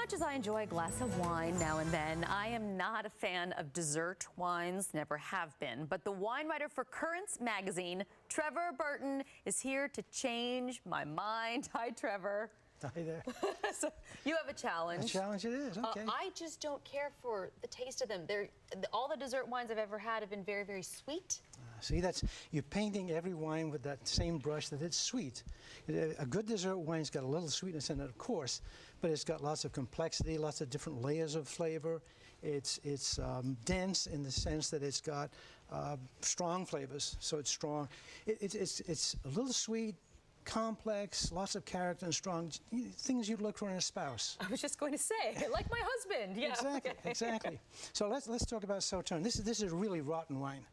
much as I enjoy a glass of wine now and then, I am not a fan of dessert wines, never have been. But the wine writer for Currents magazine, Trevor Burton, is here to change my mind. Hi, Trevor. Hi there. So you have a challenge. A challenge it is, okay. I just don't care for the taste of them. All the dessert wines I've ever had have been very, very sweet. See, you're painting every wine with that same brush that it's sweet. A good dessert wine's got a little sweetness in it, of course, but it's got lots of complexity, lots of different layers of flavor. It's dense in the sense that it's got strong flavors, so it's strong. It's a little sweet, complex, lots of character and strong things you'd look for in a spouse. I was just going to say, like my husband. Yeah. Exactly, okay. Exactly. So let's talk about Sauternes. This is a really rotten wine.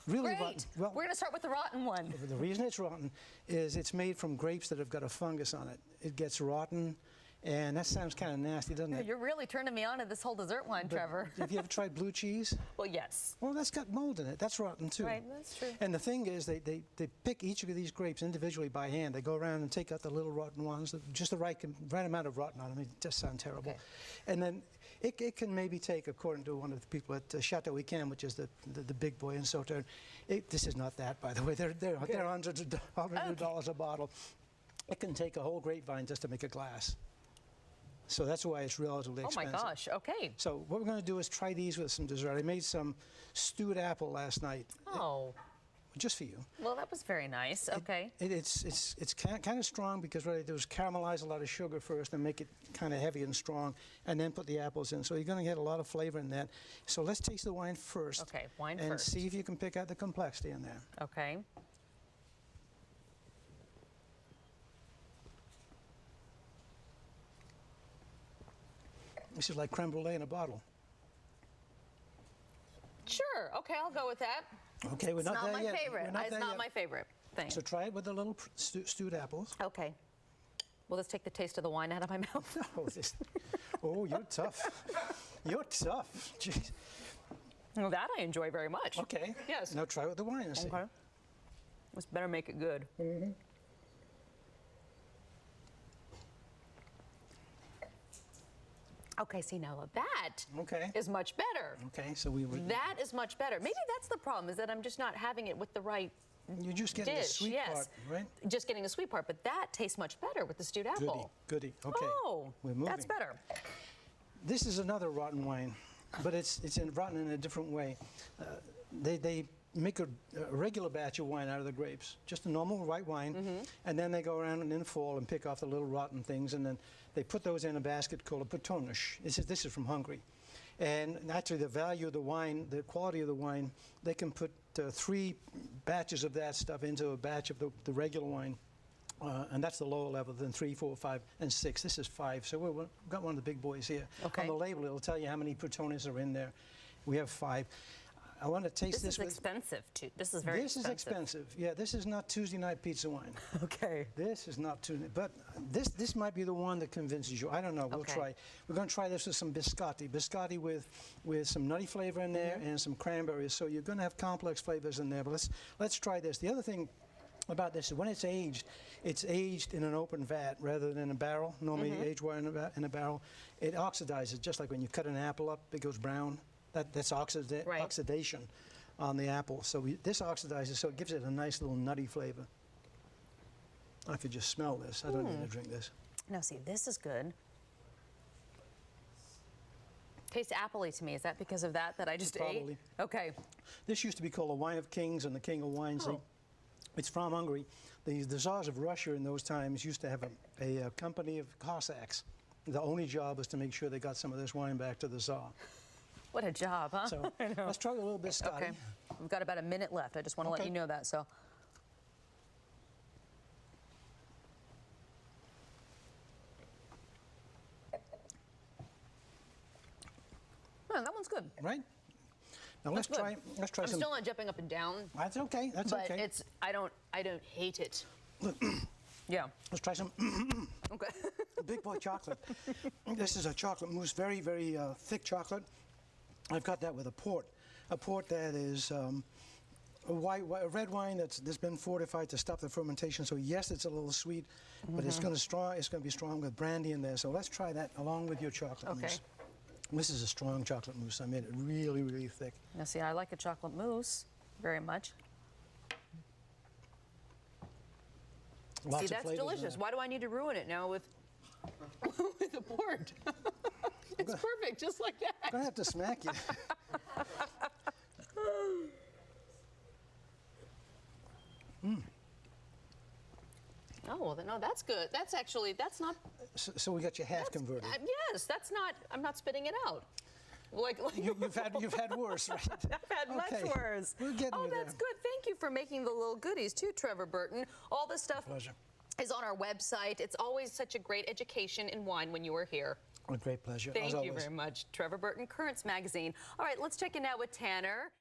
Really Great. rotten. Well, we're going to start with the rotten one. The reason it's rotten is it's made from grapes that have got a fungus on it. It gets rotten, and that sounds kind of nasty, doesn't it? You're really turning me on to this whole dessert wine, Trevor. Have you ever tried blue cheese? Well, yes. Well, that's got mold in it. That's rotten, too. Right, that's true. And the thing is, they pick each of these grapes individually by hand. They go around and take out the little rotten ones, just the right amount of rotten on them. It just sounds terrible. Okay. And then it can maybe take, according to one of the people at Chateau Yquem, which is the big boy in Sauternes, this is not that, by the way. They're hundreds of dollars a bottle. It can take a whole grapevine just to make a glass. So that's why it's relatively expensive. Oh my gosh, okay. So what we're going to do is try these with some dessert. I made some stewed apple last night. Oh. Just for you. Well, that was very nice. Okay. It's kind of strong because what I do is caramelize a lot of sugar first and make it kind of heavy and strong, and then put the apples in. So you're going to get a lot of flavor in that. So let's taste the wine first. Okay, wine and first. See if you can pick out the complexity in there. Okay. This is like creme brulee in a bottle. Sure. Okay, I'll go with that. Okay, we're not there yet. It's not my favorite. We're not It's there not yet. my favorite thing. So try it with the little stewed apples. Okay. Will this take the taste of the wine out of my mouth? Oh, you're tough. You're tough. Jeez. Well, that I enjoy very much. Okay. Yes. Now try with the wine and see. Okay. This better make it good. Mm-hmm. Okay, see, now that Okay. is much better. Okay, so we were. That is much better. Maybe that's the problem, is that I'm just not having it with the right You're just getting the dish. sweet Yes. part, right? Just getting the sweet part, but that tastes much better with the stewed apple. Goody. Okay. Oh, we're moving. that's better. This is another rotten wine, but it's rotten in a different way. They make a regular batch of wine out of the grapes, just a normal white wine, and then they go around in the fall and pick off the little rotten things, and then they put those in a basket called a Bretonnish. This is from Hungary. And actually the value of the wine, the quality of the wine, they can put 3 batches of that stuff into a batch of the regular wine. And that's the lower level, then 3, 4, 5, and 6. This is 5, so we've got one of the big boys here. Okay. On the label, it'll tell you how many Bretonnish are in there. We have 5. I want to taste this. This is expensive, too. This is very expensive. This is expensive. Yeah, this is not Tuesday night pizza wine. Okay. This is not Tuesday, but this might be the one that convinces you. I don't know. We'll try. We're going to try this with some biscotti. Biscotti with some nutty flavor in there and some cranberries. So you're going to have complex flavors in there. But let's try this. The other thing about this is when it's aged in an open vat rather than in a barrel. Normally, aged wine in a barrel, it oxidizes just like when you cut an apple up, it goes brown. That's oxidation on the apple. So this oxidizes, so it gives it a nice little nutty flavor. I could just smell this. I don't need to drink this. Now, see, this is good. Tastes appley to me. Is that because of that I just Probably. ate? Okay. This used to be called the Wine of Kings and the King of Wines. Oh. It's from Hungary. The Tsars of Russia in those times used to have a company of Cossacks. The only job was to make sure they got some of this wine back to the Tsar. What a job, huh? So let's try a little biscotti. Okay. We've got about a minute left. I just want to let you know that. So. Man, that one's good. Right? Now let's try I'm some. still not jumping up and down. That's okay. That's but okay. it's I don't hate it. Yeah. Let's try some Okay. Big Boy chocolate. This is a chocolate mousse, very, very thick chocolate. I've got that with a port that is a red wine that's been fortified to stop the fermentation. So yes, it's a little sweet, but it's going to be strong with brandy in there. So let's try that along with your chocolate mousse. This is a strong chocolate mousse. I made it really, really thick. Now, see, I like a chocolate mousse very much. Lots see, of that's flavors in delicious. there. Why do I need to ruin it now with with a port? It's perfect, just like that. I'm going to have to smack you. Oh, well, no, that's good. That's actually, that's not, So we got you half converted. yes, that's not, I'm not spitting it out. Like You've had worse, right? I've had much Okay. worse. We're getting oh, you there. that's good. Thank you for making the little goodies too, Trevor Burton. All this stuff Pleasure. is on our website. It's always such a great education in wine when you are here. A great pleasure. Thank as you always. very much, Trevor Burton, Currents Magazine. All right, let's check in now with Tanner.